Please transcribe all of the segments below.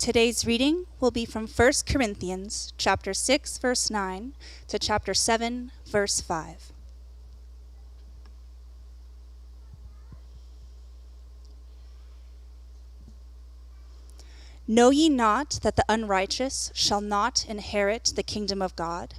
Today's reading will be from 1 Corinthians chapter 6, verse 9 to chapter 7, verse 5. Know ye not that the unrighteous shall not inherit the kingdom of God?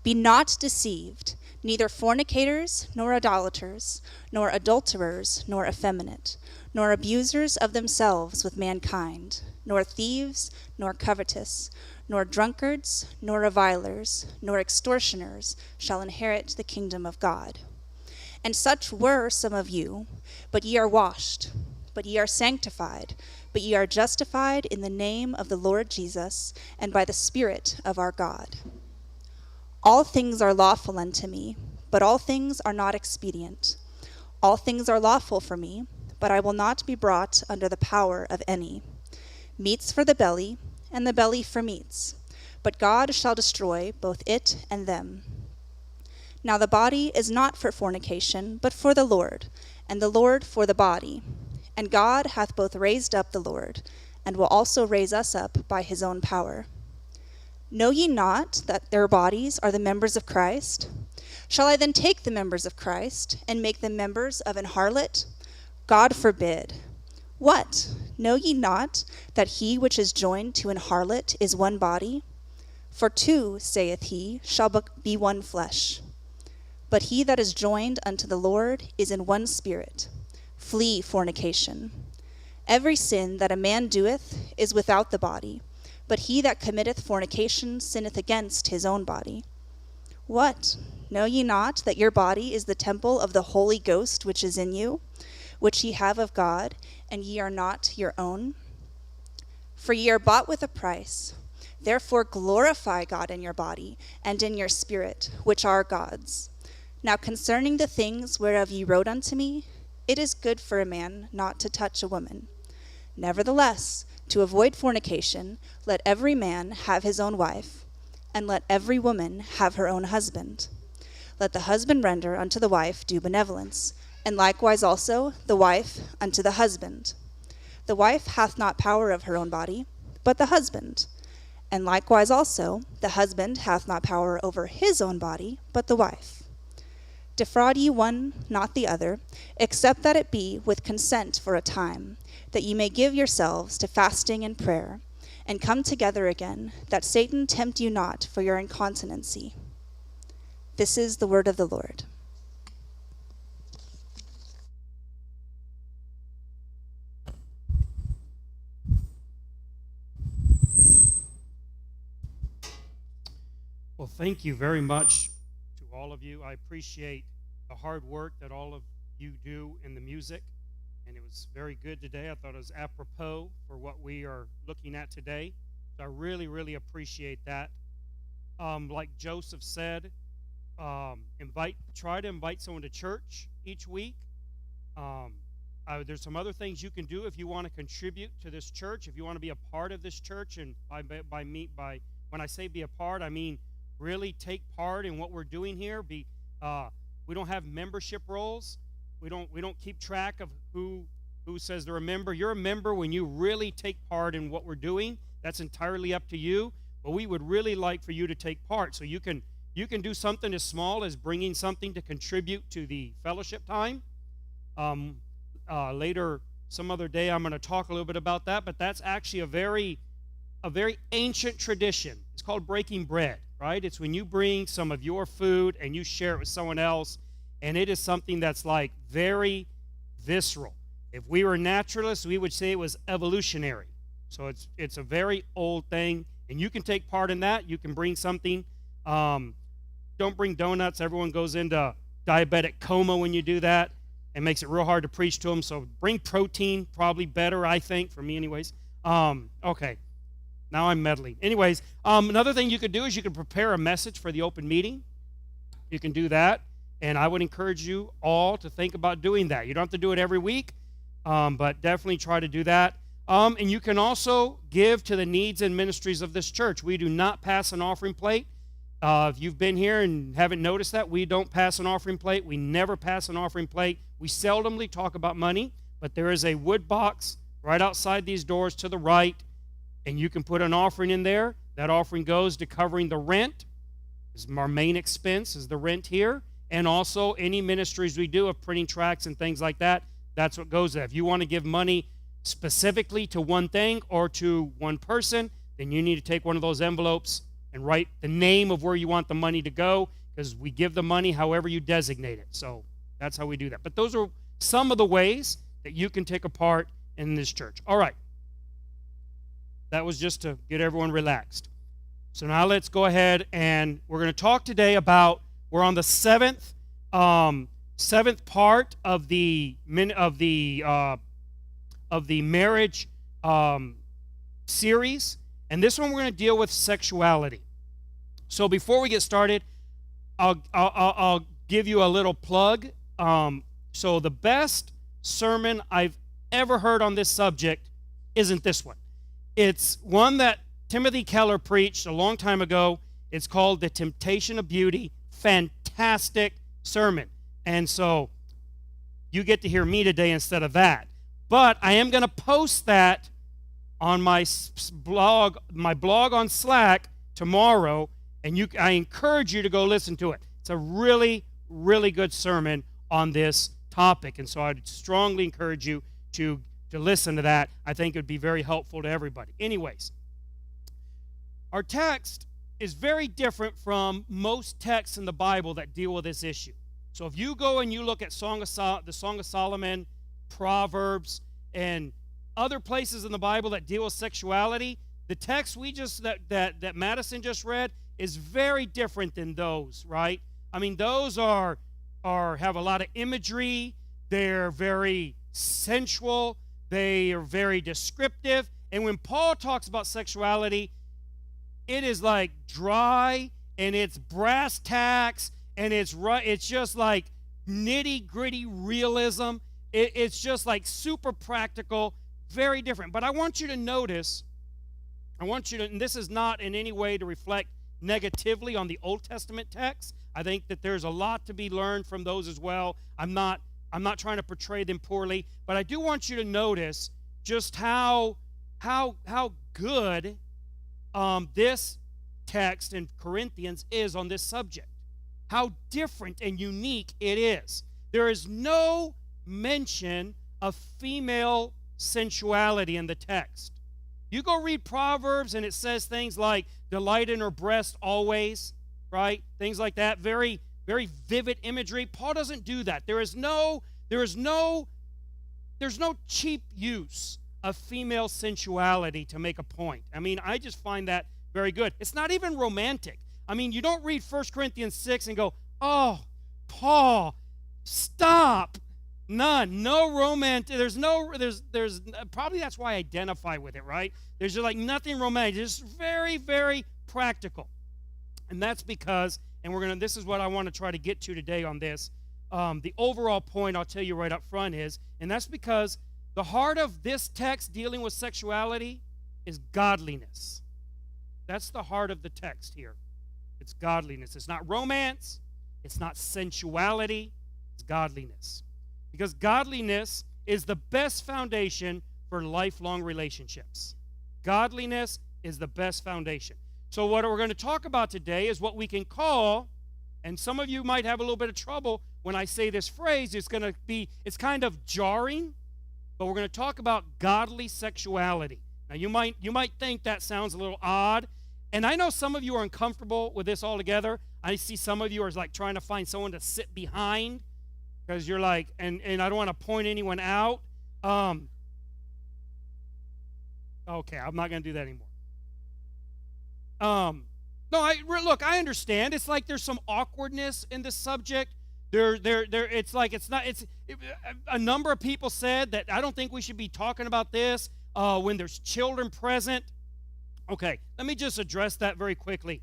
Be not deceived, neither fornicators, nor idolaters, nor adulterers, nor effeminate, nor abusers of themselves with mankind, nor thieves, nor covetous, nor drunkards, nor revilers, nor extortioners shall inherit the kingdom of God. And such were some of you, but ye are washed, but ye are sanctified, but ye are justified in the name of the Lord Jesus, and by the Spirit of our God. All things are lawful unto me, but all things are not expedient. All things are lawful for me, but I will not be brought under the power of any. Meats for the belly, and the belly for meats, but God shall destroy both it and them. Now the body is not for fornication, but for the Lord, and the Lord for the body. And God hath both raised up the Lord, and will also raise us up by his own power. Know ye not that their bodies are the members of Christ? Shall I then take the members of Christ, and make them members of an harlot? God forbid. What? Know ye not that he which is joined to an harlot is one body? For two, saith he, shall be one flesh. But he that is joined unto the Lord is in one spirit. Flee fornication. Every sin that a man doeth is without the body, but he that committeth fornication sinneth against his own body. What? Know ye not that your body is the temple of the Holy Ghost which is in you, which ye have of God, and ye are not your own? For ye are bought with a price. Therefore glorify God in your body and in your spirit, which are God's. Now concerning the things whereof ye wrote unto me, it is good for a man not to touch a woman. Nevertheless, to avoid fornication, let every man have his own wife, and let every woman have her own husband. Let the husband render unto the wife due benevolence, and likewise also the wife unto the husband. The wife hath not power of her own body, but the husband. And likewise also the husband hath not power over his own body, but the wife. Defraud ye one not the other, except that it be with consent for a time, that ye may give yourselves to fasting and prayer, and come together again, that Satan tempt you not for your incontinency. This is the word of the Lord. Well, thank you very much to all of you. I appreciate the hard work that all of you do in the music, and it was very good today. I thought it was apropos for what we are looking at today. So I really, really appreciate that. Like Joseph said, try to invite someone to church each week. There's some other things you can do if you want to contribute to this church, if you want to be a part of this church. And when I say be a part, I mean really take part in what we're doing here. We don't have membership rolls. We don't keep track of who says they're a member. You're a member when you really take part in what we're doing. That's entirely up to you. But we would really like for you to take part. So you can do something as small as bringing something to contribute to the fellowship time. Later, some other day, I'm going to talk a little bit about that. But that's actually a very ancient tradition. It's called breaking bread, right? It's when you bring some of your food and you share it with someone else, and it is something that's like very visceral. If we were naturalists, we would say it was evolutionary. So it's a very old thing, and you can take part in that. You can bring something. Don't bring donuts. Everyone goes into diabetic coma when you do that. It makes it real hard to preach to them. So bring protein, probably better, I think, for me anyways. Okay. Now I'm meddling. Anyways, another thing you could do is you could prepare a message for the open meeting. You can do that, and I would encourage you all to think about doing that. You don't have to do it every week, but definitely try to do that. And you can also give to the needs and ministries of this church. We do not pass an offering plate. If you've been here and haven't noticed that, we don't pass an offering plate. We never pass an offering plate. We seldomly talk about money, but there is a wood box right outside these doors to the right. and you can put an offering in there. That offering goes to covering the rent. Our main expense is the rent here, and also any ministries we do of printing tracts and things like that. That's what goes there. If you want to give money specifically to one thing or to one person, then you need to take one of those envelopes and write the name of where you want the money to go, because we give the money however you designate it. So that's how we do that. But those are some of the ways that you can take a part in this church. All right. That was just to get everyone relaxed. So now let's go ahead, and we're going to talk today about, we're on the seventh part of the marriage series, and this one we're going to deal with sexuality. So before we get started, I'll give you a little plug. So the best sermon I've ever heard on this subject isn't this one. It's one that Timothy Keller preached a long time ago. It's called The Temptation of Beauty. Fantastic sermon. And so you get to hear me today instead of that. But I am going to post that on my blog on Slack tomorrow, and I encourage you to go listen to it. It's a really, really good sermon on this topic, and so I'd strongly encourage you to listen to that. I think it would be very helpful to everybody. Anyways, our text is very different from most texts in the Bible that deal with this issue. So if you go and you look at the Song of Solomon, Proverbs, and other places in the Bible that deal with sexuality, the text that Madison just read is very different than those, right? I mean, those have a lot of imagery. They're very sensual. They are very descriptive. And when Paul talks about sexuality, it is like dry, and it's brass tacks, and it's just like nitty-gritty realism. It's just like super practical, very different. But I want you to notice, and this is not in any way to reflect negatively on the Old Testament text. I think that there's a lot to be learned from those as well. I'm not trying to portray them poorly, but I do want you to notice just how good this text in Corinthians is on this subject. How different and unique it is. There is no mention of female sensuality in the text. You go read Proverbs, and it says things like delight in her breast always, right? Things like that. Very, very vivid imagery. Paul doesn't do that. There is no cheap use of female sensuality to make a point. I mean, I just find that very good. It's not even romantic. I mean, you don't read 1 Corinthians 6 and go, oh, Paul, stop. None. No romantic. There's probably that's why I identify with it, right? There's just like nothing romantic. It's just very, very practical. And that's because, and this is what I want to try to get to today on this. The overall point I'll tell you right up front is, and that's because the heart of this text dealing with sexuality is godliness. That's the heart of the text here. It's godliness. It's not romance. It's not sensuality. It's godliness. Because godliness is the best foundation for lifelong relationships. Godliness is the best foundation. So what we're going to talk about today is what we can call, and some of you might have a little bit of trouble when I say this phrase. It's kind of jarring, but we're going to talk about godly sexuality. Now you might think that sounds a little odd, and I know some of you are uncomfortable with this altogether. I see some of you are like trying to find someone to sit behind, because you're like, and I don't want to point anyone out. Okay, I'm not going to do that anymore. No, I understand. It's like there's some awkwardness in the subject. It's like a number of people said that I don't think we should be talking about this when there's children present. Okay, let me just address that very quickly.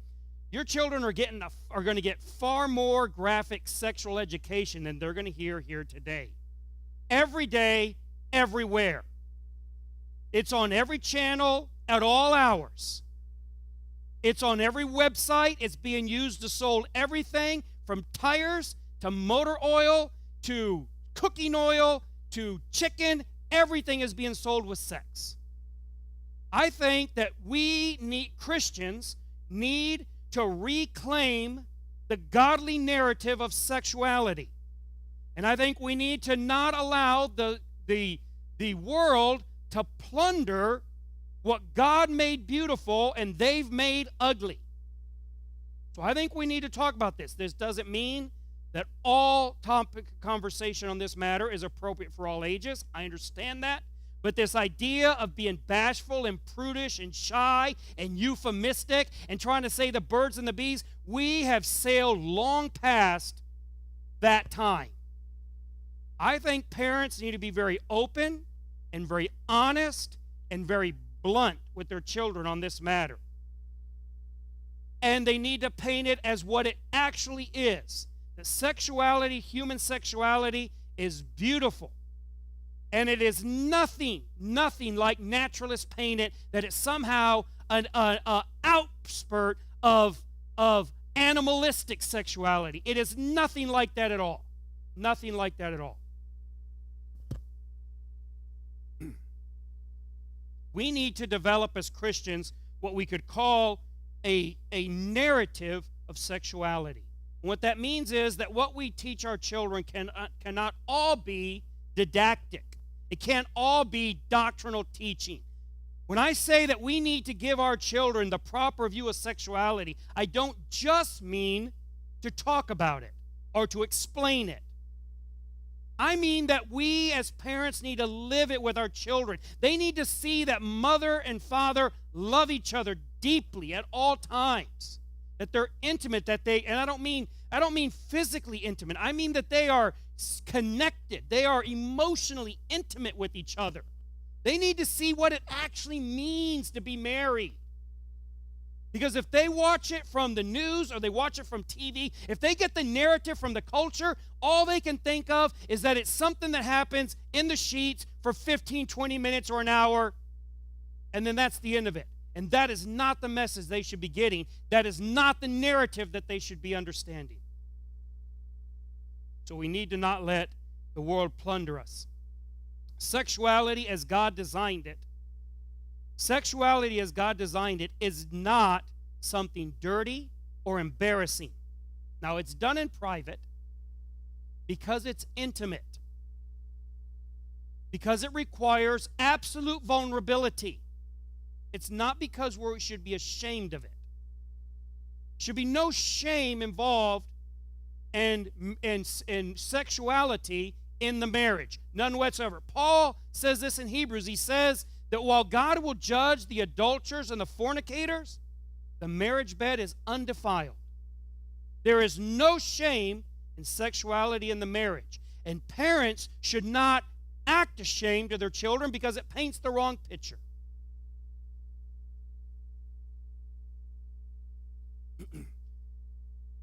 Your children are going to get far more graphic sexual education than they're going to hear here today. Every day, everywhere. It's on every channel at all hours. It's on every website. It's being used to sold everything from tires to motor oil to cooking oil to chicken. Everything is being sold with sex. I think that Christians need to reclaim the godly narrative of sexuality. And I think we need to not allow the world to plunder what God made beautiful and they've made ugly. So I think we need to talk about this. This doesn't mean that all topic conversation on this matter is appropriate for all ages. I understand that. But this idea of being bashful and prudish and shy and euphemistic and trying to say the birds and the bees, we have sailed long past that time. I think parents need to be very open and very honest and very blunt with their children on this matter. And they need to paint it as what it actually is. That sexuality, human sexuality, is beautiful. And it is nothing like naturalists paint it, that it's somehow an outspurt of animalistic sexuality. It is nothing like that at all. Nothing like that at all. We need to develop as Christians what we could call a narrative of sexuality. And what that means is that what we teach our children cannot all be didactic. It can't all be doctrinal teaching. When I say that we need to give our children the proper view of sexuality, I don't just mean to talk about it or to explain it. I mean that we as parents need to live it with our children. They need to see that mother and father love each other deeply at all times. That they're intimate, and I don't mean physically intimate. I mean that they are connected. They are emotionally intimate with each other. They need to see what it actually means to be married. Because if they watch it from the news or they watch it from TV, if they get the narrative from the culture, all they can think of is that it's something that happens in the sheets for 15, 20 minutes or an hour, and then that's the end of it. And that is not the message they should be getting. That is not the narrative that they should be understanding. So we need to not let the world plunder us. Sexuality as God designed it, is not something dirty or embarrassing. Now, it's done in private because it's intimate, because it requires absolute vulnerability. It's not because we should be ashamed of it. There should be no shame involved in sexuality in the marriage. None whatsoever. Paul says this in Hebrews. He says that while God will judge the adulterers and the fornicators, the marriage bed is undefiled. There is no shame in sexuality in the marriage. And parents should not act ashamed of their children because it paints the wrong picture.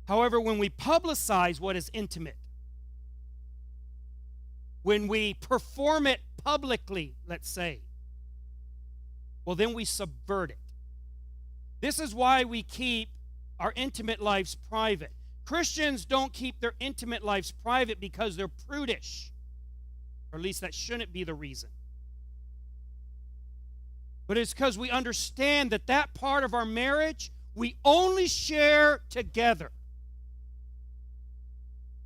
However, when we publicize what is intimate, when we perform it publicly, let's say, well, then we subvert it. This is why we keep our intimate lives private. Christians don't keep their intimate lives private because they're prudish, or at least that shouldn't be the reason. But it's because we understand that that part of our marriage we only share together.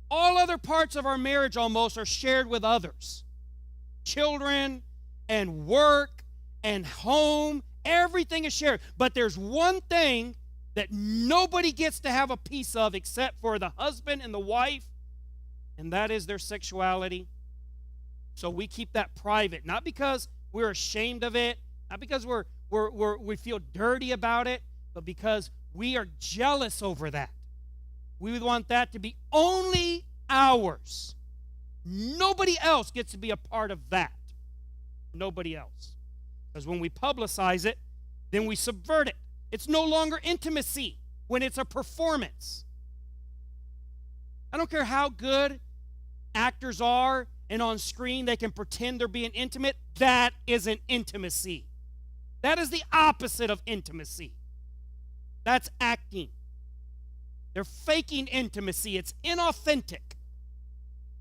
All other parts of our marriage almost are shared with others. Children and work and home, everything is shared. But there's one thing that nobody gets to have a piece of except for the husband and the wife, and that is their sexuality. So we keep that private, not because we're ashamed of it, not because we feel dirty about it, but because we are jealous over that. We want that to be only ours. Nobody else gets to be a part of that. Nobody else. Because when we publicize it, then we subvert it. It's no longer intimacy when it's a performance. I don't care how good actors are and on screen they can pretend they're being intimate. That isn't intimacy. That is the opposite of intimacy. That's acting. They're faking intimacy. It's inauthentic.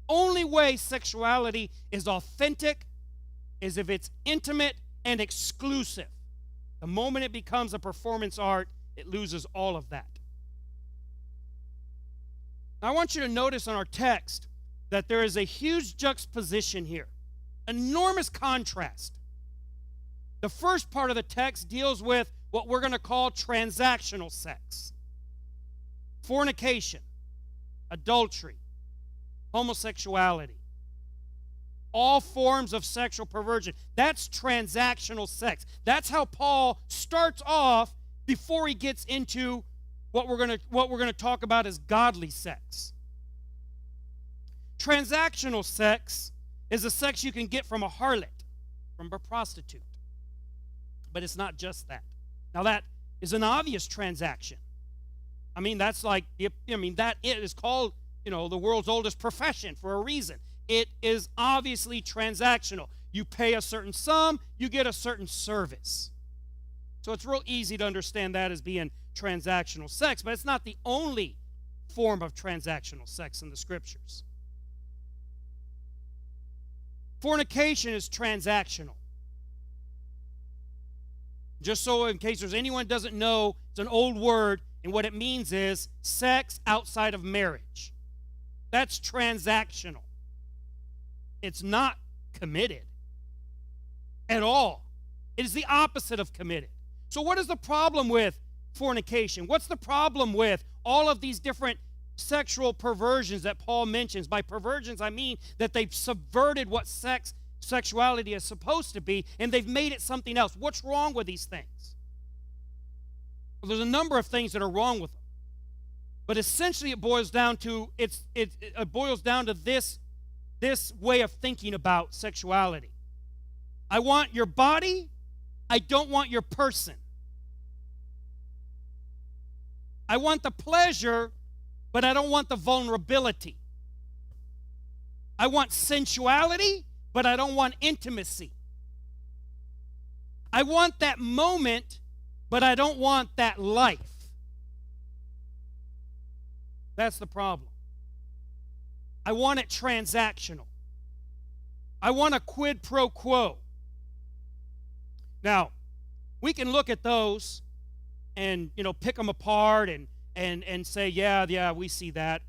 Only way sexuality is authentic is if it's intimate and exclusive. The moment it becomes a performance art, it loses all of that. Now, I want you to notice on our text that there is a huge juxtaposition here, enormous contrast. The first part of the text deals with what we're going to call transactional sex, fornication, adultery, homosexuality, all forms of sexual perversion. That's transactional sex. That's how Paul starts off before he gets into what we're going to talk about as godly sex. Transactional sex is a sex you can get from a harlot, from a prostitute. But it's not just that. Now that is an obvious transaction. I mean, that's like, that it is called, the world's oldest profession for a reason. It is obviously transactional. You pay a certain sum, you get a certain service. So it's real easy to understand that as being transactional sex, but it's not the only form of transactional sex in the Scriptures. Fornication is transactional. Just so in case there's anyone who doesn't know, it's an old word, and what it means is sex outside of marriage. That's transactional. It's not committed at all. It is the opposite of committed. So what is the problem with fornication? What's the problem with all of these different sexual perversions that Paul mentions? By perversions, I mean that they've subverted what sexuality is supposed to be, and they've made it something else. What's wrong with these things? Well, there's a number of things that are wrong with them. But essentially it boils down to this way of thinking about sexuality. I want your body, I don't want your person. I want the pleasure, but I don't want the vulnerability. I want sensuality, but I don't want intimacy. I want that moment, but I don't want that life. That's the problem. I want it transactional. I want a quid pro quo. Now, we can look at those and pick them apart and say, yeah, we see that.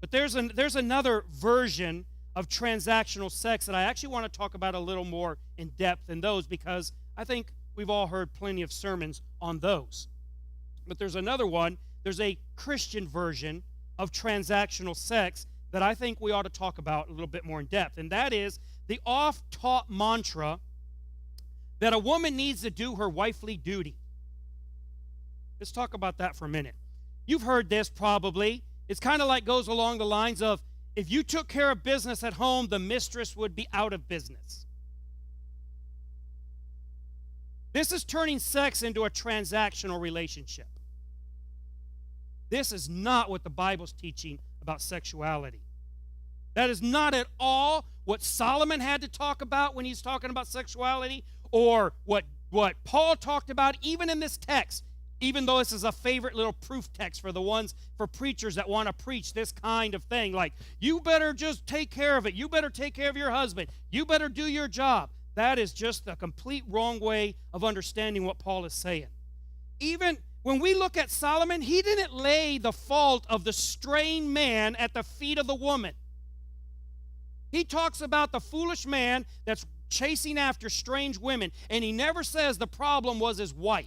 But there's another version of transactional sex that I actually want to talk about a little more in depth than those, because I think we've all heard plenty of sermons on those. But there's another one. There's a Christian version of transactional sex that I think we ought to talk about a little bit more in depth, and that is the oft-taught mantra that a woman needs to do her wifely duty. Let's talk about that for a minute. You've heard this probably. It's kind of like goes along the lines of, if you took care of business at home, the mistress would be out of business. This is turning sex into a transactional relationship. This is not what the Bible's teaching about sexuality. That is not at all what Solomon had to talk about when he's talking about sexuality, or what Paul talked about even in this text, even though this is a favorite little proof text for preachers that want to preach this kind of thing, like, you better just take care of it, you better take care of your husband, you better do your job. That is just a complete wrong way of understanding what Paul is saying. Even when we look at Solomon, he didn't lay the fault of the straying man at the feet of the woman. He talks about the foolish man that's chasing after strange women, and he never says the problem was his wife.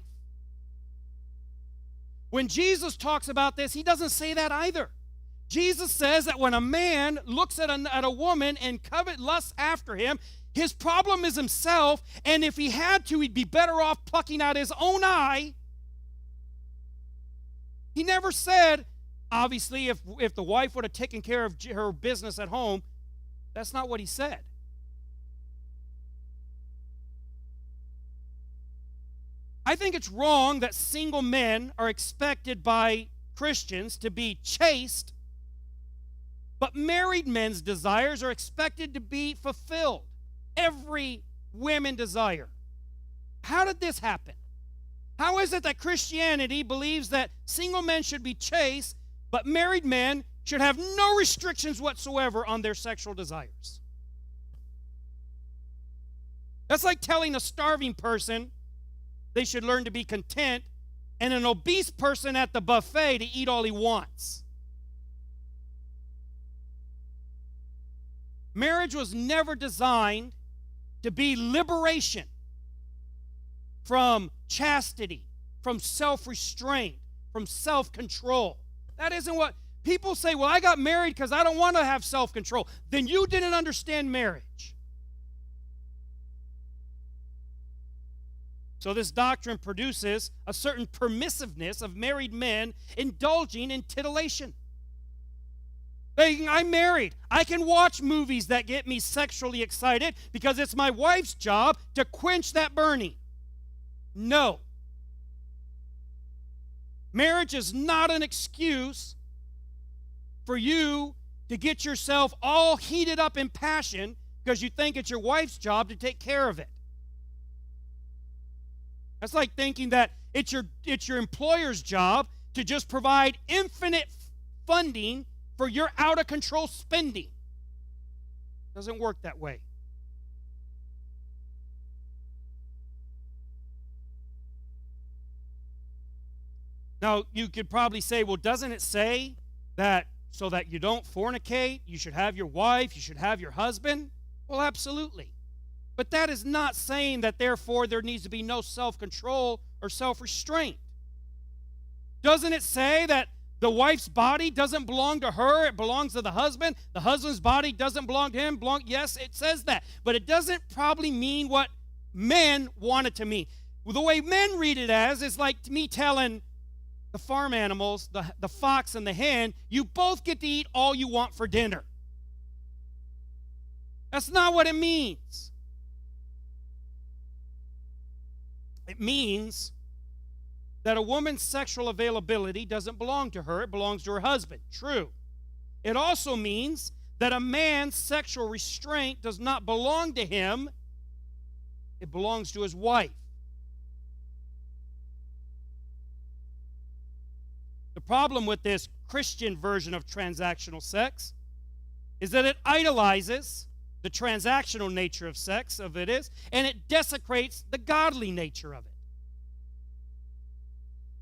When Jesus talks about this, he doesn't say that either. Jesus says that when a man looks at a woman and lusts after him, his problem is himself, and if he had to, he'd be better off plucking out his own eye. He never said, obviously, if the wife would have taken care of her business at home. That's not what he said. I think it's wrong that single men are expected by Christians to be chaste, but married men's desires are expected to be fulfilled. Every woman desire. How did this happen? How is it that Christianity believes that single men should be chaste, but married men should have no restrictions whatsoever on their sexual desires? That's like telling a starving person they should learn to be content, and an obese person at the buffet to eat all he wants. Marriage was never designed to be liberation from chastity, from self-restraint, from self-control. That isn't what people say. Well, I got married because I don't want to have self-control. Then you didn't understand marriage. So this doctrine produces a certain permissiveness of married men indulging in titillation. I'm married. I can watch movies that get me sexually excited because it's my wife's job to quench that burning. No. Marriage is not an excuse for you to get yourself all heated up in passion because you think it's your wife's job to take care of it. That's like thinking that it's your employer's job to just provide infinite funding for your out-of-control spending. It doesn't work that way. Now, you could probably say, well, doesn't it say that so that you don't fornicate, you should have your wife, you should have your husband? Well, absolutely. But that is not saying that, therefore, there needs to be no self-control or self-restraint. Doesn't it say that the wife's body doesn't belong to her, it belongs to the husband? The husband's body doesn't belong to him? Yes, it says that. But it doesn't probably mean what men want it to mean. Well, the way men read it as is like me telling the farm animals, the fox and the hen, you both get to eat all you want for dinner. That's not what it means. It means that a woman's sexual availability doesn't belong to her, it belongs to her husband. True. It also means that a man's sexual restraint does not belong to him, it belongs to his wife. The problem with this Christian version of transactional sex is that it idolizes the transactional nature of sex, and it desecrates the godly nature of it.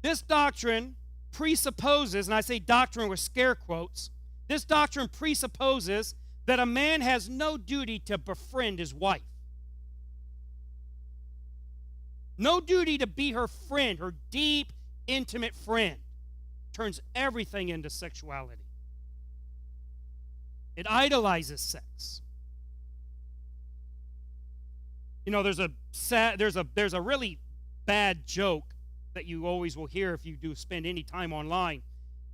This doctrine presupposes, and I say doctrine with scare quotes, this doctrine presupposes that a man has no duty to befriend his wife. No duty to be her friend, her deep, intimate friend. Turns everything into sexuality. It idolizes sex. You know, there's a really bad joke that you always will hear if you do spend any time online,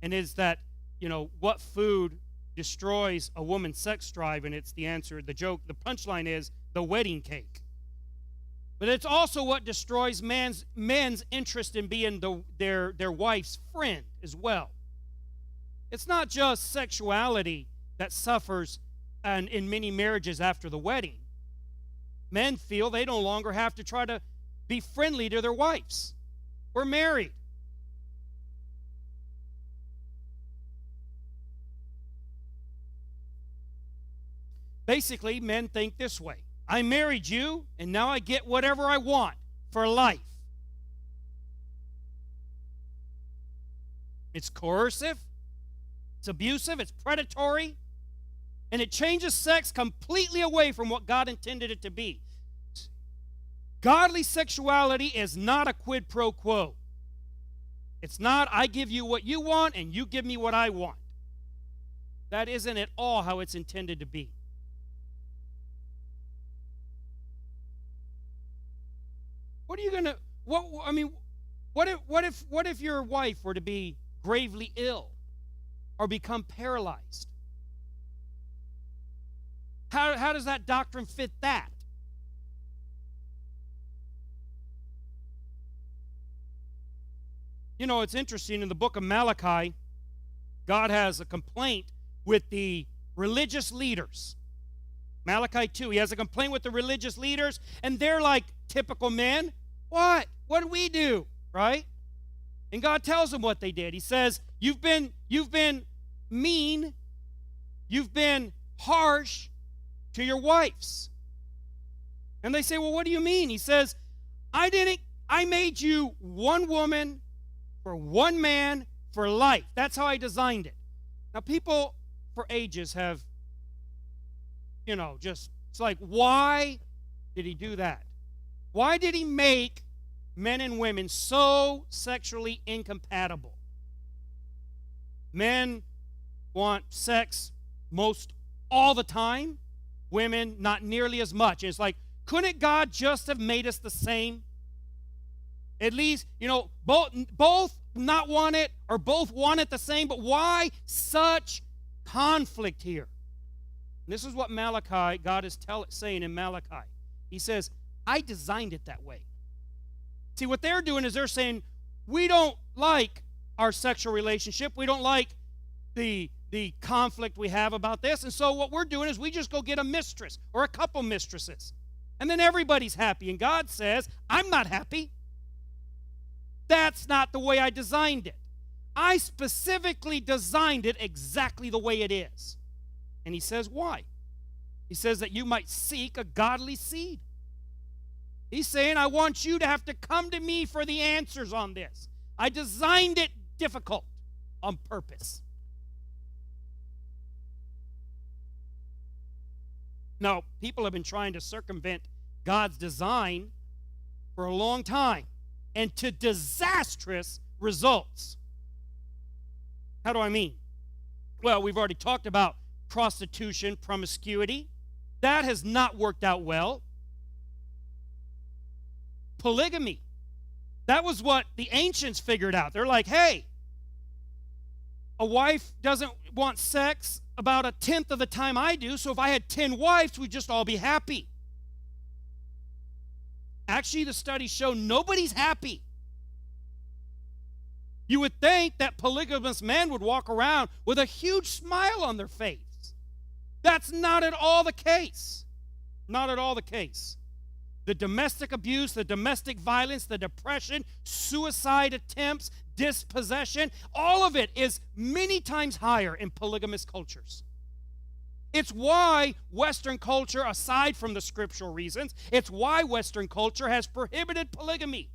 and is that, you know, what food destroys a woman's sex drive? And it's the answer, the joke, the punchline is the wedding cake. But it's also what destroys men's interest in being their wife's friend as well. It's not just sexuality that suffers in many marriages after the wedding. Men feel they no longer have to try to be friendly to their wives. We're married. Basically, men think this way. I married you, and now I get whatever I want for life. It's coercive, it's abusive, it's predatory, and it changes sex completely away from what God intended it to be. Godly sexuality is not a quid pro quo. It's not, I give you what you want and you give me what I want. That isn't at all how it's intended to be. What are you going to, what if your wife were to be gravely ill or become paralyzed? How does that doctrine fit that? You know, it's interesting, in the book of Malachi, God has a complaint with the religious leaders. Malachi 2, he has a complaint with the religious leaders, and they're like typical men. What? What did we do? Right? And God tells them what they did. He says, you've been mean, you've been harsh to your wives. And they say, well, what do you mean? He says, I I made you one woman for one man for life. That's how I designed it. Now, people for ages have, just, it's like, why did he do that? Why did he make men and women so sexually incompatible? Men want sex most all the time, women not nearly as much. And it's like, couldn't God just have made us the same? At least, both not want it or both want it the same, but why such conflict here? And this is what God is saying in Malachi. He says, I designed it that way. See, what they're doing is they're saying, we don't like our sexual relationship. We don't like the conflict we have about this. And so what we're doing is we just go get a mistress or a couple mistresses. And then everybody's happy. And God says, I'm not happy. That's not the way I designed it. I specifically designed it exactly the way it is. And he says, why? He says that you might seek a godly seed. He's saying, I want you to have to come to me for the answers on this. I designed it difficult on purpose. Now, people have been trying to circumvent God's design for a long time, and to disastrous results. How do I mean? Well, we've already talked about prostitution, promiscuity. That has not worked out well. Polygamy. That was what the ancients figured out. They're like, hey, a wife doesn't want sex about 1/10 of the time I do, so if I had 10 wives, we'd just all be happy. Actually, the studies show nobody's happy. You would think that polygamous men would walk around with a huge smile on their face. That's not at all the case. Not at all the case. The domestic abuse, the domestic violence, the depression, suicide attempts, dispossession, all of it is many times higher in polygamous cultures. It's why Western culture, aside from the scriptural reasons, it's why Western culture has prohibited polygamy.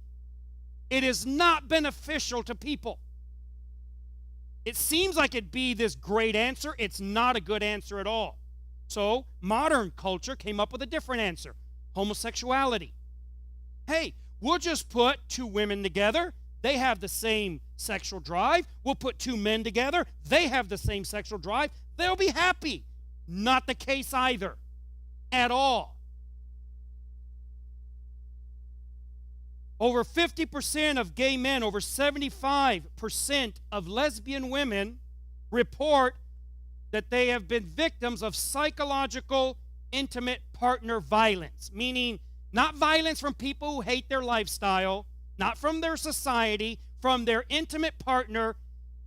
It is not beneficial to people. It seems like it'd be this great answer. It's not a good answer at all. So modern culture came up with a different answer. Homosexuality. Hey, we'll just put two women together. They have the same sexual drive. We'll put two men together. They have the same sexual drive. They'll be happy. Not the case either. At all. Over 50% of gay men, over 75% of lesbian women report that they have been victims of psychological intimate partner violence, meaning not violence from people who hate their lifestyle, not from their society, from their intimate partner.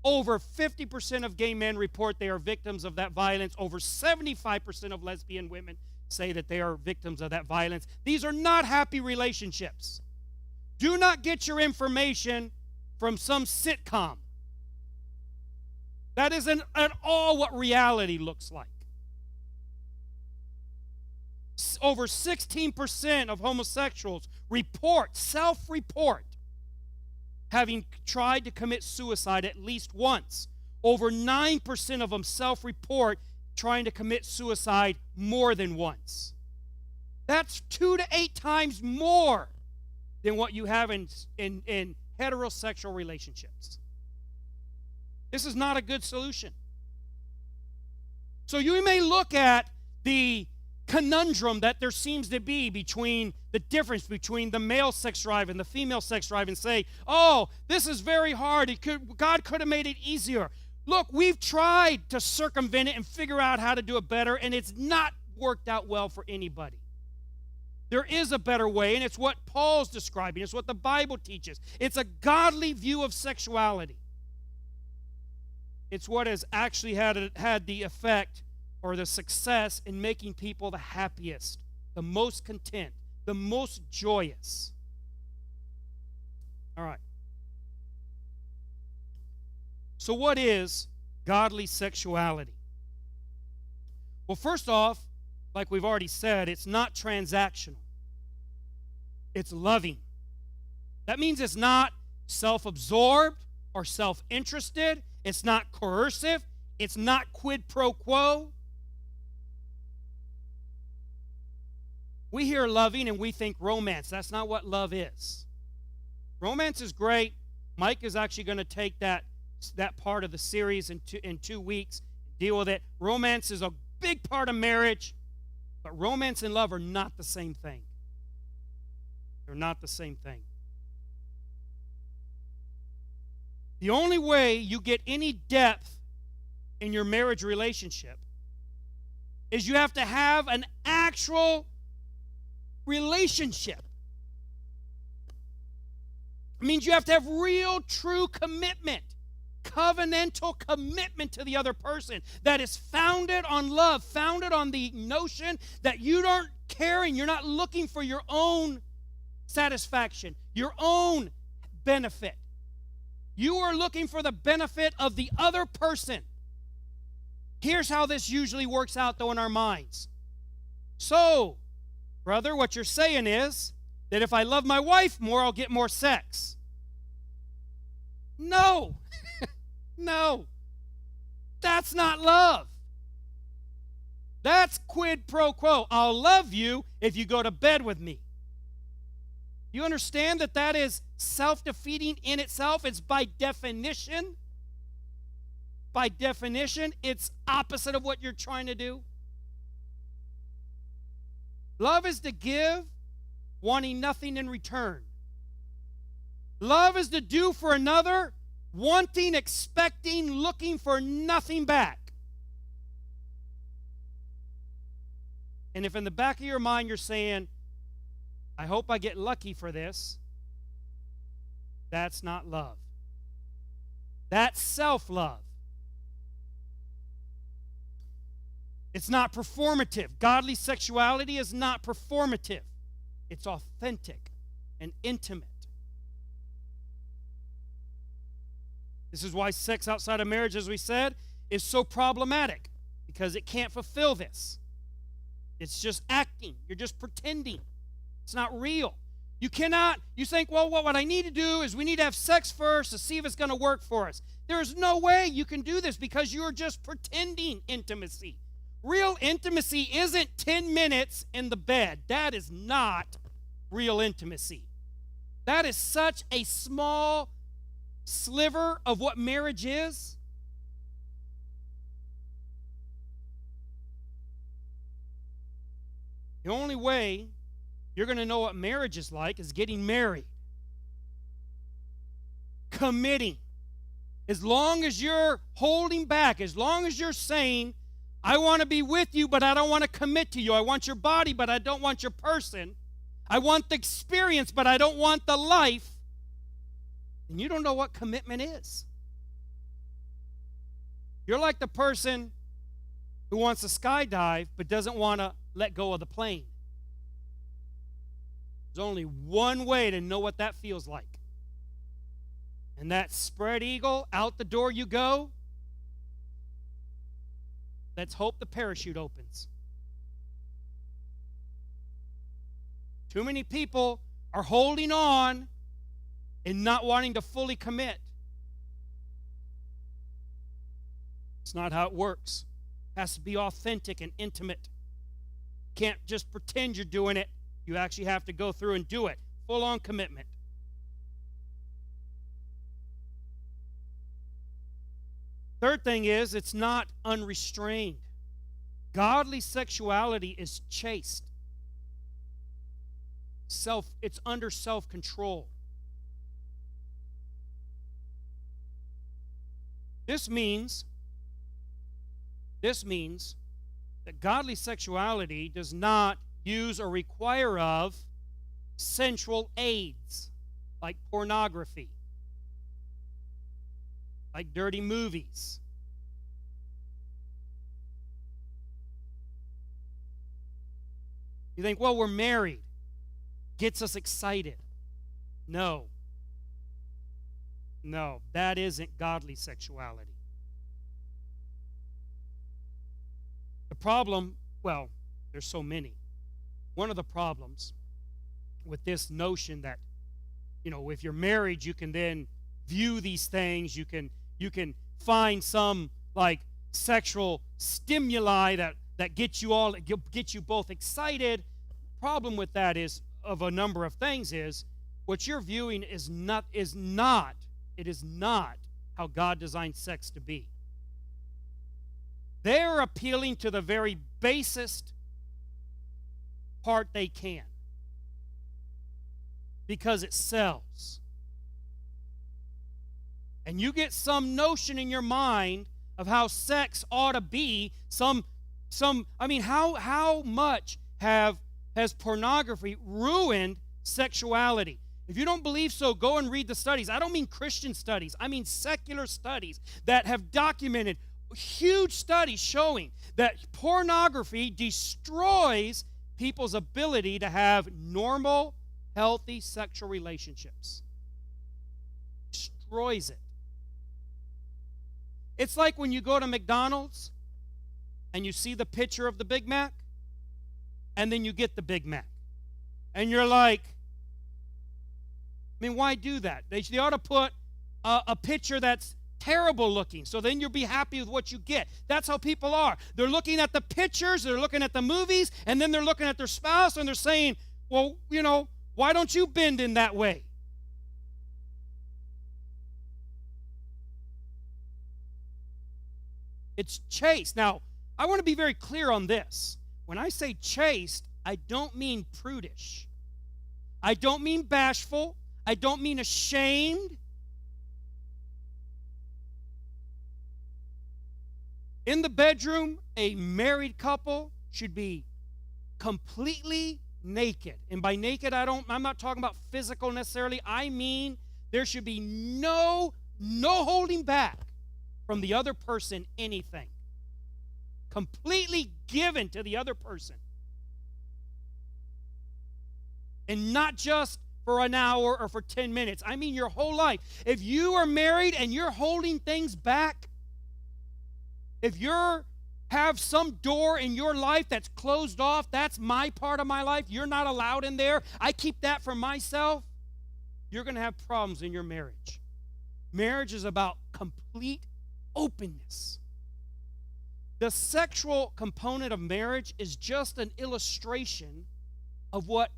Over 50% of gay men report they are victims of that violence. Over 75% of lesbian women say that they are victims of that violence. These are not happy relationships. Do not get your information from some sitcom. That isn't at all what reality looks like. Over 16% of homosexuals self-report, having tried to commit suicide at least once. Over 9% of them self-report trying to commit suicide more than once. That's 2 to 8 times more than what you have in heterosexual relationships. This is not a good solution. So you may look at the conundrum that there seems to be between the difference between the male sex drive and the female sex drive and say, oh, this is very hard. God could have made it easier. Look, we've tried to circumvent it and figure out how to do it better, and it's not worked out well for anybody. There is a better way, and it's what Paul's describing. It's what the Bible teaches. It's a godly view of sexuality. It's what has actually had the effect or the success in making people the happiest, the most content, the most joyous. All right. So what is godly sexuality? Well, first off, like we've already said, it's not transactional. It's loving. That means it's not self-absorbed or self-interested. It's not coercive. It's not quid pro quo. We hear loving and we think romance. That's not what love is. Romance is great. Mike is actually going to take that part of the series in 2 weeks, deal with it. Romance is a big part of marriage, but romance and love are not the same thing. They're not the same thing. The only way you get any depth in your marriage relationship is you have to have an actual relationship. It means you have to have real, true commitment, covenantal commitment to the other person that is founded on love, founded on the notion that you don't care and you're not looking for your own satisfaction, your own benefit. You are looking for the benefit of the other person. Here's how this usually works out, though, in our minds. So, brother, what you're saying is that if I love my wife more, I'll get more sex. No. No. That's not love. That's quid pro quo. I'll love you if you go to bed with me. You understand that that is self-defeating in itself? It's by definition, it's opposite of what you're trying to do. Love is to give, wanting nothing in return. Love is to do for another, wanting, expecting, looking for nothing back. And if in the back of your mind you're saying, I hope I get lucky for this, that's not love. That's self-love. It's not performative. Godly sexuality is not performative. It's authentic and intimate. This is why sex outside of marriage, as we said, is so problematic, because it can't fulfill this. It's just acting. You're just pretending. It's not real. You think, well, what I need to do is we need to have sex first to see if it's going to work for us. There is no way you can do this because you're just pretending intimacy. Real intimacy isn't 10 minutes in the bed. That is not real intimacy. That is such a small sliver of what marriage is. The only way you're going to know what marriage is like is getting married. Committing. As long as you're holding back, as long as you're saying, I want to be with you, but I don't want to commit to you. I want your body, but I don't want your person. I want the experience, but I don't want the life. And you don't know what commitment is. You're like the person who wants to skydive, but doesn't want to let go of the plane. There's only one way to know what that feels like. And that spread eagle, out the door you go. Let's hope the parachute opens. Too many people are holding on and not wanting to fully commit. It's not how it works. It has to be authentic and intimate. You can't just pretend you're doing it. You actually have to go through and do it. Full-on commitment. Third thing is, it's not unrestrained. Godly sexuality is chaste. It's under self-control. This means that godly sexuality does not use or require of sensual aids like pornography, like dirty movies. You think, well, we're married. Gets us excited. No, that isn't godly sexuality. The problem, well, there's so many. One of the problems with this notion that, if you're married, you can then view these things. You can find some like sexual stimuli that get you both excited. Problem with that is of a number of things is what you're viewing is not how God designed sex to be. They're appealing to the very basest part they can because it sells. And you get some notion in your mind of how sex ought to be. How much has pornography ruined sexuality? If you don't believe so, go and read the studies. I don't mean Christian studies. I mean secular studies that have documented huge studies showing that pornography destroys people's ability to have normal, healthy sexual relationships. Destroys it. It's like when you go to McDonald's and you see the picture of the Big Mac, and then you get the Big Mac. And you're like, why do that? They ought to put a picture that's terrible looking, so then you'll be happy with what you get. That's how people are. They're looking at the pictures, they're looking at the movies, and then they're looking at their spouse, and they're saying, well, why don't you bend in that way? It's chaste. Now, I want to be very clear on this. When I say chaste, I don't mean prudish. I don't mean bashful. I don't mean ashamed. In the bedroom, a married couple should be completely naked. And by naked, I'm not talking about physical necessarily. I mean there should be no holding back from the other person anything. Completely given to the other person. And not just for an hour or for 10 minutes. I mean your whole life. If you are married and you're holding things back, if you have some door in your life that's closed off, that's my part of my life, you're not allowed in there, I keep that for myself, you're going to have problems in your marriage. Marriage is about complete openness. The sexual component of marriage is just an illustration of what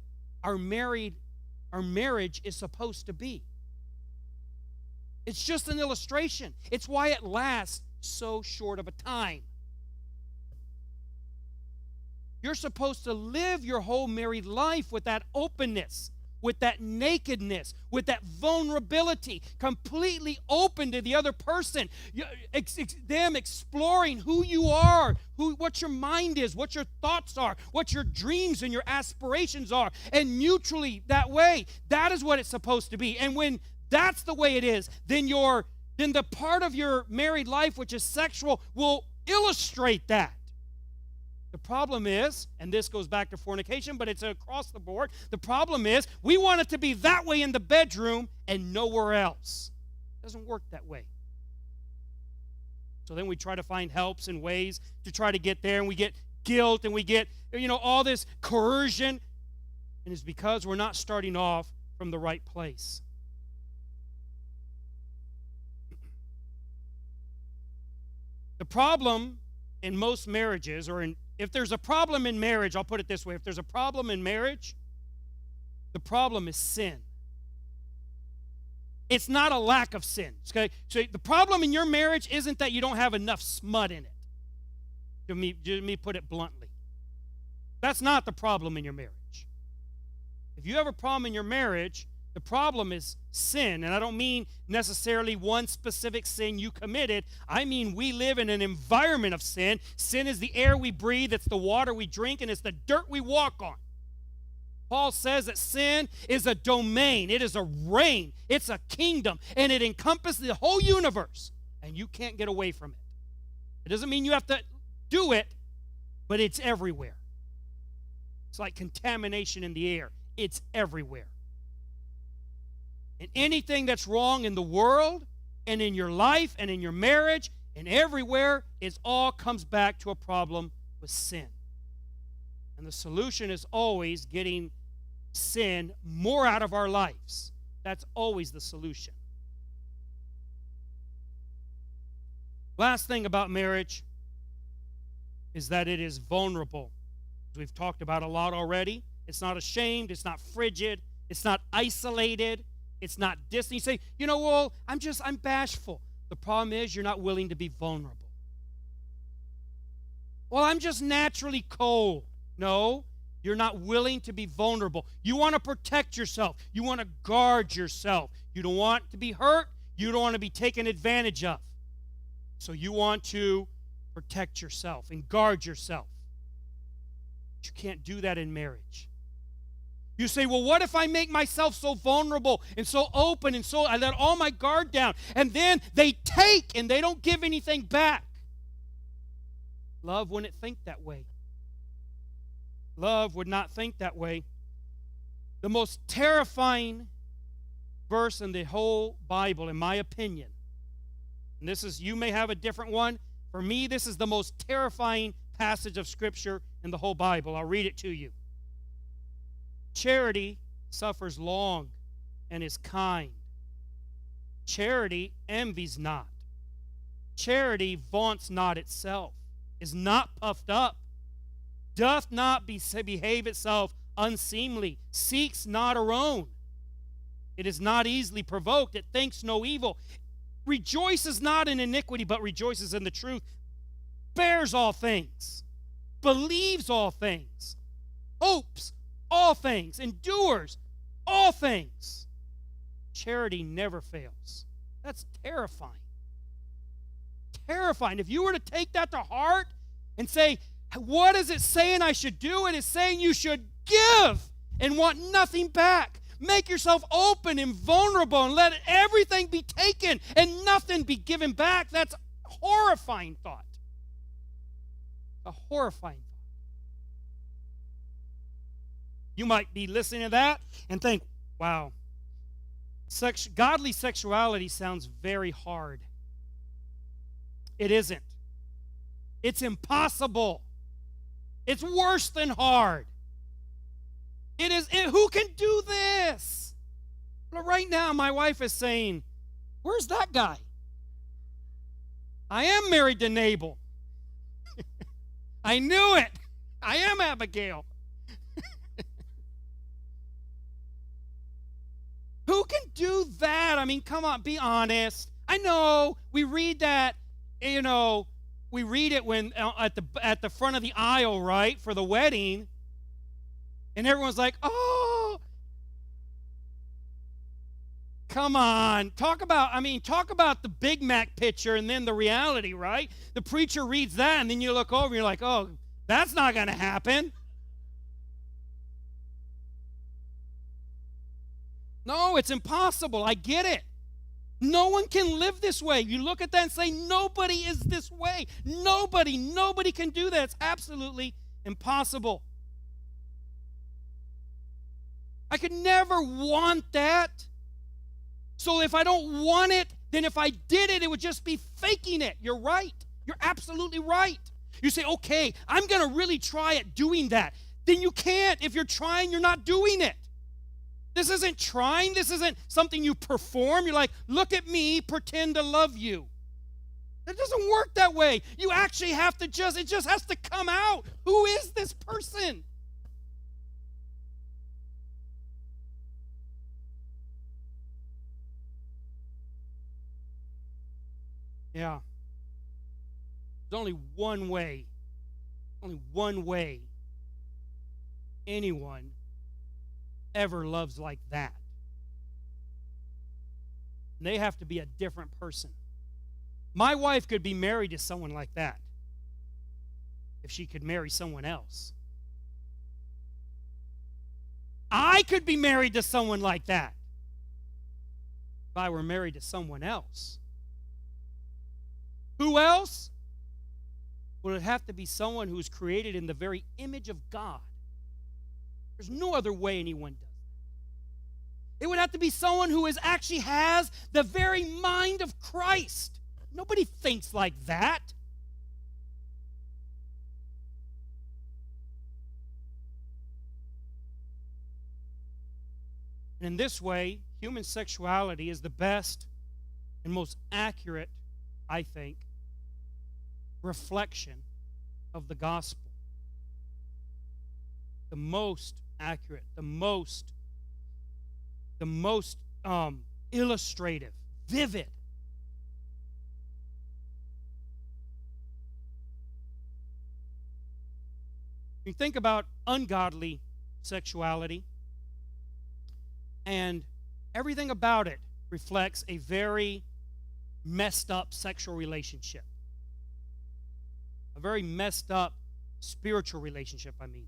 our marriage is supposed to be. It's just an illustration. It's why it lasts so short of a time. You're supposed to live your whole married life with that openness, with that nakedness, with that vulnerability, completely open to the other person, them exploring who you are, what your mind is, what your thoughts are, what your dreams and your aspirations are, and mutually that way. That is what it's supposed to be. And when that's the way it is, then the part of your married life which is sexual will illustrate that. The problem is, and this goes back to fornication, but it's across the board, the problem is we want it to be that way in the bedroom and nowhere else. It doesn't work that way. So then we try to find helps and ways to try to get there, and we get guilt, and we get, all this coercion, and it's because we're not starting off from the right place. The problem in most marriages, if there's a problem in marriage, I'll put it this way, if there's a problem in marriage, the problem is sin. It's not a lack of sin. Okay? So the problem in your marriage isn't that you don't have enough smut in it. Let me put it bluntly. That's not the problem in your marriage. If you have a problem in your marriage, the problem is sin, and I don't mean necessarily one specific sin you committed. I mean we live in an environment of sin. Sin is the air we breathe, it's the water we drink, and it's the dirt we walk on. Paul says that sin is a domain, it is a reign, it's a kingdom, and it encompasses the whole universe, and you can't get away from it. It doesn't mean you have to do it, but it's everywhere. It's like contamination in the air. It's everywhere. And anything that's wrong in the world and in your life and in your marriage and everywhere all comes back to a problem with sin. And the solution is always getting sin more out of our lives. That's always the solution. Last thing about marriage is that it is vulnerable. As we've talked about a lot already. It's not ashamed. It's not frigid. It's not isolated. It's not distant. You say, well, I'm bashful. The problem is you're not willing to be vulnerable. Well, I'm just naturally cold. No, you're not willing to be vulnerable. You want to protect yourself. You want to guard yourself. You don't want to be hurt. You don't want to be taken advantage of. So you want to protect yourself and guard yourself. But you can't do that in marriage. You say, well, what if I make myself so vulnerable and so open and so I let all my guard down and then they take and they don't give anything back? Love wouldn't think that way. Love would not think that way. The most terrifying verse in the whole Bible, in my opinion, and this is, you may have a different one. For me, this is the most terrifying passage of Scripture in the whole Bible. I'll read it to you. Charity suffers long and is kind. Charity envies not. Charity vaunts not itself, is not puffed up, doth not behave itself unseemly, seeks not her own. It is not easily provoked, it thinks no evil, rejoices not in iniquity, but rejoices in the truth, bears all things, believes all things, hopes all things, endures all things. Charity never fails. That's terrifying. Terrifying. If you were to take that to heart and say, what is it saying I should do? It is saying you should give and want nothing back. Make yourself open and vulnerable and let everything be taken and nothing be given back. That's a horrifying thought. A horrifying thought. You might be listening to that and think, wow, godly sexuality sounds very hard. It isn't. It's impossible. It's worse than hard. Who can do this? But right now, my wife is saying, where's that guy? I am married to Nabal. I knew it. I am Abigail. Who can do that? I mean, come on, be honest. I know we read that, we read it when at the front of the aisle, right, for the wedding, and everyone's like, oh, come on. Talk about the Big Mac picture and then the reality, right? The preacher reads that, and then you look over and you're like, oh, that's not going to happen. No, it's impossible. I get it. No one can live this way. You look at that and say, nobody is this way. Nobody can do that. It's absolutely impossible. I could never want that. So if I don't want it, then if I did it, it would just be faking it. You're right. You're absolutely right. You say, okay, I'm going to really try at doing that. Then you can't. If you're trying, you're not doing it. This isn't trying. This isn't something you perform. You're like, look at me, pretend to love you. It doesn't work that way. You actually have to it just has to come out. Who is this person? Yeah. There's only one way anyone ever loves like that. And they have to be a different person. My wife could be married to someone like that if she could marry someone else. I could be married to someone like that if I were married to someone else. Who else? Well, it would have to be someone who's created in the very image of God. There's no other way anyone does that. It would have to be someone who actually has the very mind of Christ. Nobody thinks like that. And in this way, human sexuality is the best and most accurate, I think, reflection of the gospel. The most accurate, the most illustrative, vivid. You think about ungodly sexuality, and everything about it reflects a very messed up sexual relationship. A very messed up spiritual relationship, I mean.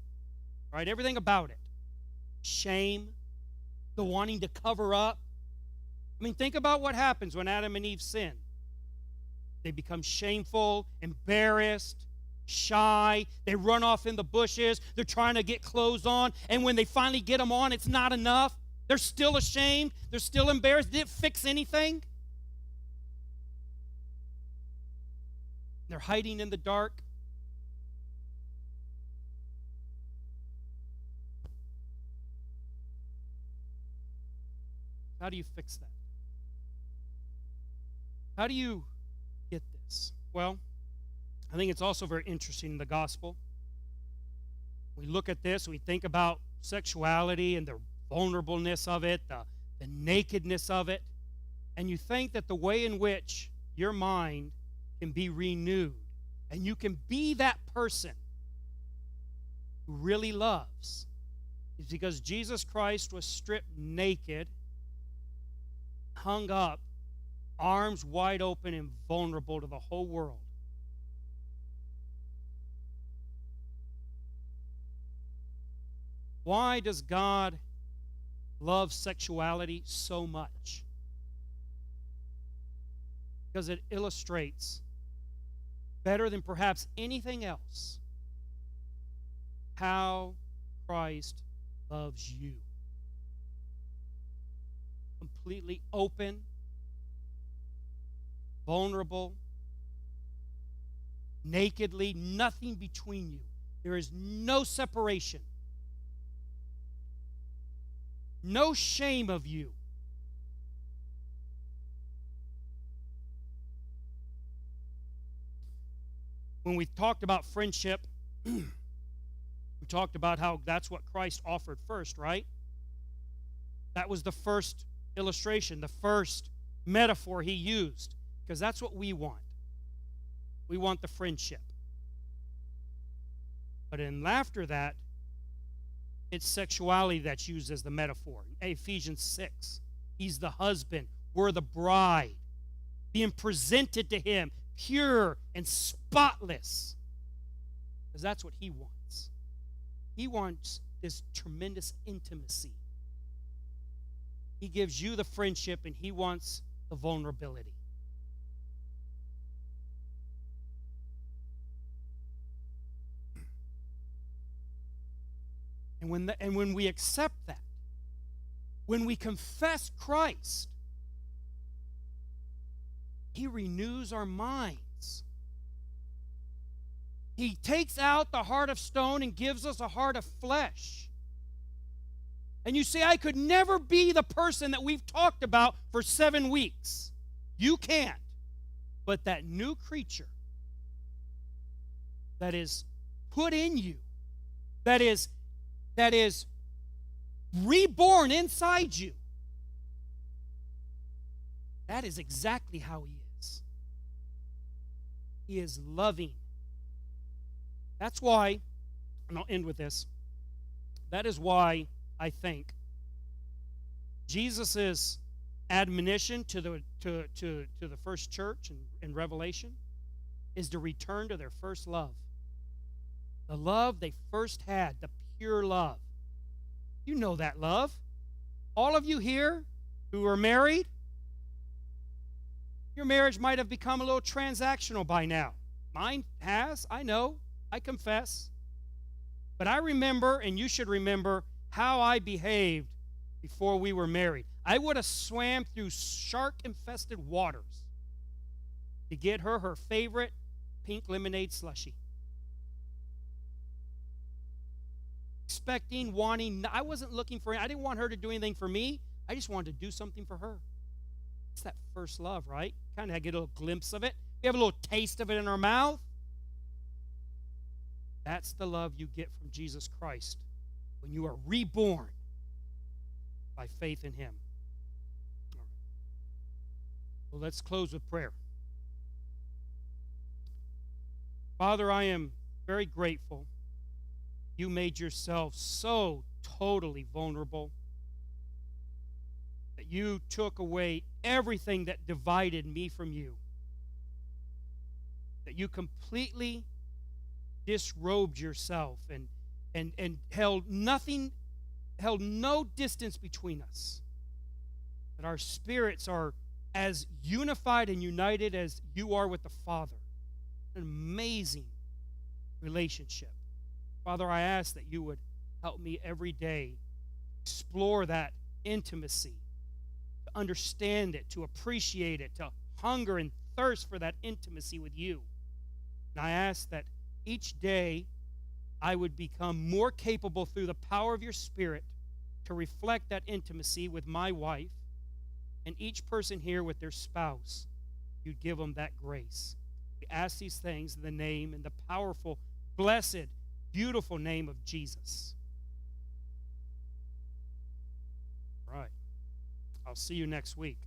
Right? Everything about it. Shame, the wanting to cover up. I mean, think about what happens when Adam and Eve sin. They become shameful, embarrassed, shy. They run off in the bushes. They're trying to get clothes on. And when they finally get them on, it's not enough. They're still ashamed. They're still embarrassed. Did it fix anything? They're hiding in the dark. How do you fix that? How do you get this? Well, I think it's also very interesting in the gospel. We look at this, we think about sexuality and the vulnerableness of it, the nakedness of it, and you think that the way in which your mind can be renewed and you can be that person who really loves is because Jesus Christ was stripped naked, hung up, arms wide open and vulnerable to the whole world. Why does God love sexuality so much? Because it illustrates better than perhaps anything else how Christ loves you. Completely open, vulnerable, nakedly, nothing between you. There is no separation, no shame of you. When we talked about friendship, we talked about how that's what Christ offered first, right? That was the first illustration, the first metaphor he used, because that's what we want. We want the friendship. But after that, it's sexuality that's used as the metaphor. Ephesians 6, he's the husband, we're the bride, being presented to him pure and spotless, because that's what he wants. He wants this tremendous intimacy. He gives you the friendship, and he wants the vulnerability. And when we accept that, when we confess Christ, he renews our minds. He takes out the heart of stone and gives us a heart of flesh. And you say, I could never be the person that we've talked about for 7 weeks. You can't. But that new creature that is put in you, that is reborn inside you, that is exactly how he is. He is loving. That's why, and I'll end with this, that is why I think Jesus' admonition to the first church in Revelation is to return to their first love. The love they first had, the pure love. You know that love. All of you here who are married, your marriage might have become a little transactional by now. Mine has, I know, I confess. But I remember, and you should remember, how I behaved before we were married. I would have swam through shark-infested waters to get her favorite pink lemonade slushie. Expecting, wanting, I wasn't looking for, I didn't want her to do anything for me. I just wanted to do something for her. It's that first love, right? Kind of get a little glimpse of it. We have a little taste of it in our mouth. That's the love you get from Jesus Christ when you are reborn by faith in him. All right. Well, let's close with prayer. Father, I am very grateful you made yourself so totally vulnerable, that you took away everything that divided me from you, that you completely disrobed yourself and held no distance between us, that our spirits are as unified and united as you are with the Father. An amazing relationship. Father, I ask that you would help me every day explore that intimacy, to understand it, to appreciate it, to hunger and thirst for that intimacy with you. And I ask that each day I would become more capable through the power of your Spirit to reflect that intimacy with my wife, and each person here with their spouse. You'd give them that grace. We ask these things in the name and the powerful, blessed, beautiful name of Jesus. All right. I'll see you next week.